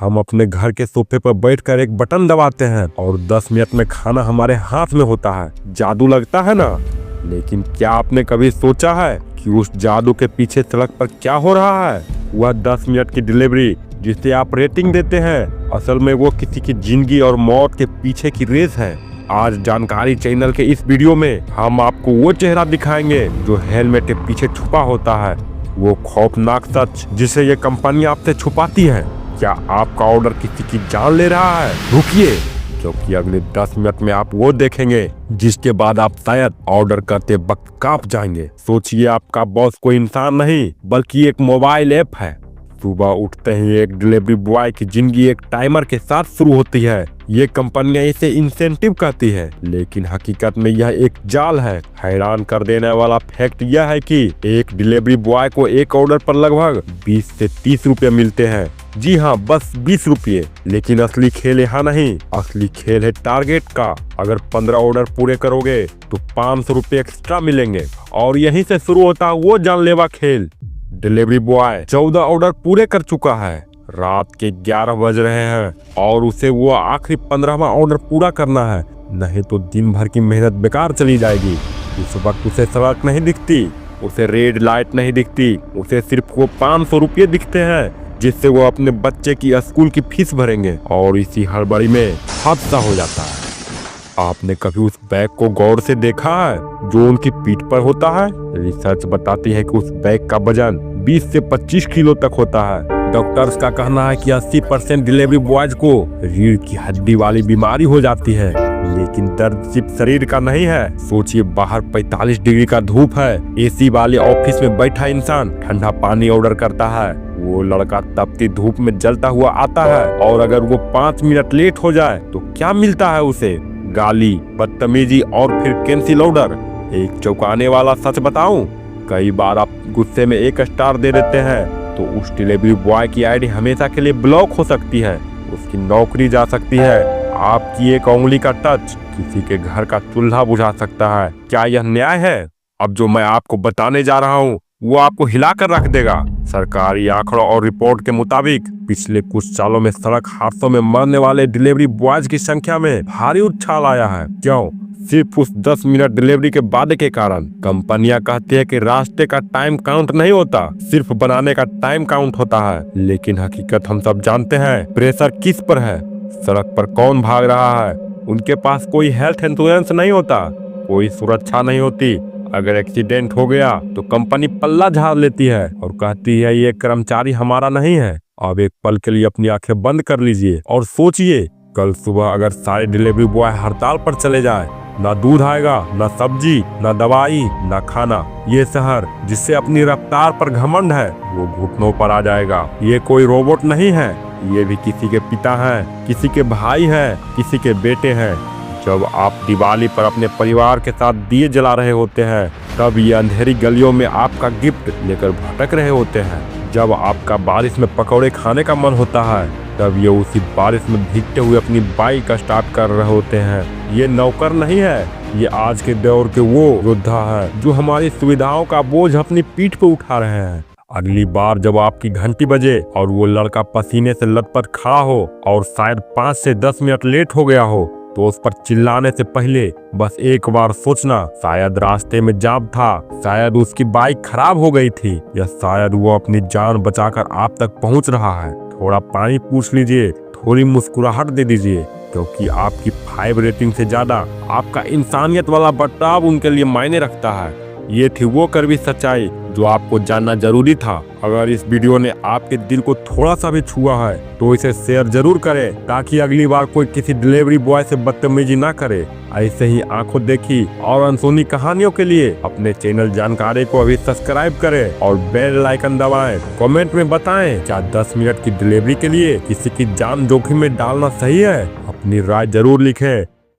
हम अपने घर के सोफे पर बैठकर एक बटन दबाते हैं और 10 मिनट में खाना हमारे हाथ में होता है। जादू लगता है ना? लेकिन क्या आपने कभी सोचा है कि उस जादू के पीछे सड़क पर क्या हो रहा है? वह 10 मिनट की डिलीवरी जिसे आप रेटिंग देते हैं, असल में वो किसी की जिंदगी और मौत के पीछे की रेस है। आज जानकारी चैनल के इस वीडियो में हम आपको वो चेहरा दिखाएंगे जो हेलमेट के पीछे छुपा होता है, वो खौफनाक सच जिसे ये कंपनी आपसे छुपाती है। क्या आपका ऑर्डर किसी की जान ले रहा है? रुकिए, क्योंकि अगले 10 मिनट में आप वो देखेंगे जिसके बाद आप शायद ऑर्डर करते वक्त कांप जाएंगे। सोचिए, आपका बॉस कोई इंसान नहीं बल्कि एक मोबाइल ऐप है। सुबह उठते ही एक डिलीवरी बॉय की जिंदगी एक टाइमर के साथ शुरू होती है। ये कंपनियां इसे इंसेंटिव कहती है, लेकिन हकीकत में यह एक जाल है। हैरान कर देने वाला फैक्ट यह है कि एक डिलीवरी बॉय को एक ऑर्डर पर लगभग 20 से 30 रुपए मिलते हैं। जी हाँ, बस 20 रुपये। लेकिन असली खेल यहाँ नहीं, असली खेल है टारगेट का। अगर 15 ऑर्डर पूरे करोगे तो 500 रुपये एक्स्ट्रा मिलेंगे, और यहीं से शुरू होता है वो जानलेवा खेल। डिलीवरी बॉय 14 ऑर्डर पूरे कर चुका है। रात के 11 बज रहे हैं और उसे वो आखिरी 15वां ऑर्डर पूरा करना है, नहीं तो दिन भर की मेहनत बेकार चली जाएगी। इस वक्त उसे सड़क नहीं दिखती, उसे रेड लाइट नहीं दिखती, उसे सिर्फ वो 500 रुपये दिखते हैं जिससे वो अपने बच्चे की स्कूल की फीस भरेंगे। और इसी हड़बड़ी में हादसा हो जाता है। आपने कभी उस बैग को गौर से देखा है जो उनकी पीठ पर होता है? रिसर्च बताती है कि उस बैग का वजन 20 से 25 किलो तक होता है। डॉक्टर्स का कहना है कि 80% डिलीवरी बॉयज को रीढ़ की हड्डी वाली बीमारी हो जाती है। लेकिन दर्द सिर्फ शरीर का नहीं है। सोचिए, बाहर 45 डिग्री का धूप है, एसी वाले ऑफिस में बैठा इंसान ठंडा पानी ऑर्डर करता है। वो लड़का तपती धूप में जलता हुआ आता है, और अगर वो 5 मिनट लेट हो जाए तो क्या मिलता है उसे? गाली, बदतमीजी और फिर कैंसिल ऑर्डर। एक चौंकाने वाला सच बताऊं, कई बार आप गुस्से में 1 स्टार दे देते हैं तो उस डिलीवरी बॉय की आईडी हमेशा के लिए ब्लॉक हो सकती है, उसकी नौकरी जा सकती है। आपकी एक उंगली का टच किसी के घर का चूल्हा बुझा सकता है। क्या यह न्याय है? अब जो मैं आपको बताने जा रहा हूँ वो आपको हिला कर रख देगा। सरकारी आंकड़ों और रिपोर्ट के मुताबिक पिछले कुछ सालों में सड़क हादसों में मरने वाले डिलीवरी बॉयज की संख्या में भारी उछाल आया है। क्यों? सिर्फ उस 10 मिनट डिलीवरी के वादे के कारण। कंपनियां कहती है कि रास्ते का टाइम काउंट नहीं होता, सिर्फ बनाने का टाइम काउंट होता है। लेकिन हकीकत हम सब जानते हैं। प्रेशर किस पर है? सड़क पर कौन भाग रहा है? उनके पास कोई हेल्थ इंश्योरेंस नहीं होता, कोई सुरक्षा नहीं होती। अगर एक्सीडेंट हो गया तो कंपनी पल्ला झाड़ लेती है और कहती है ये कर्मचारी हमारा नहीं है। अब एक पल के लिए अपनी आंखें बंद कर लीजिए और सोचिए, कल सुबह अगर सारे डिलीवरी बॉय हड़ताल पर चले जाए, ना दूध आएगा, ना सब्जी, ना दवाई, ना खाना। ये शहर जिससे अपनी रफ्तार पर घमंड है वो घुटनों पर आ जाएगा। ये कोई रोबोट नहीं है, ये भी किसी के पिता हैं, किसी के भाई हैं, किसी के बेटे हैं। जब आप दिवाली पर अपने परिवार के साथ दिए जला रहे होते हैं, तब ये अंधेरी गलियों में आपका गिफ्ट लेकर भटक रहे होते हैं। जब आपका बारिश में पकौड़े खाने का मन होता है, तब ये उसी बारिश में भीगते हुए अपनी बाइक स्टार्ट कर रहे होते हैं। ये नौकर नहीं है, ये आज के दौर के वो योद्धा है जो हमारी सुविधाओं का बोझ अपनी पीठ पे उठा रहे हैं। अगली बार जब आपकी घंटी बजे और वो लड़का पसीने से लथपथ खड़ा हो और शायद 5 से 10 मिनट लेट हो गया हो, तो उस पर चिल्लाने से पहले बस एक बार सोचना, शायद रास्ते में जाम था, शायद उसकी बाइक खराब हो गई थी, या शायद वो अपनी जान बचाकर आप तक पहुंच रहा है। थोड़ा पानी पूछ लीजिए, थोड़ी मुस्कुराहट दे दीजिए, क्योंकि आपकी 5 रेटिंग से ज्यादा आपका इंसानियत वाला बर्ताव उनके लिए मायने रखता है। ये थी वो कड़वी सच्चाई जो आपको जानना जरूरी था। अगर इस वीडियो ने आपके दिल को थोड़ा सा भी छुआ है तो इसे शेयर जरूर करें, ताकि अगली बार कोई किसी डिलीवरी बॉय से बदतमीजी ना करे। ऐसे ही आंखों देखी और अनसुनी कहानियों के लिए अपने चैनल जानकारी को अभी सब्सक्राइब करें और बेल आइकन दबाएं। कमेंट में बताएं, क्या 10 मिनट की डिलीवरी के लिए किसी की जान जोखिम में डालना सही है? अपनी राय जरूर लिखें।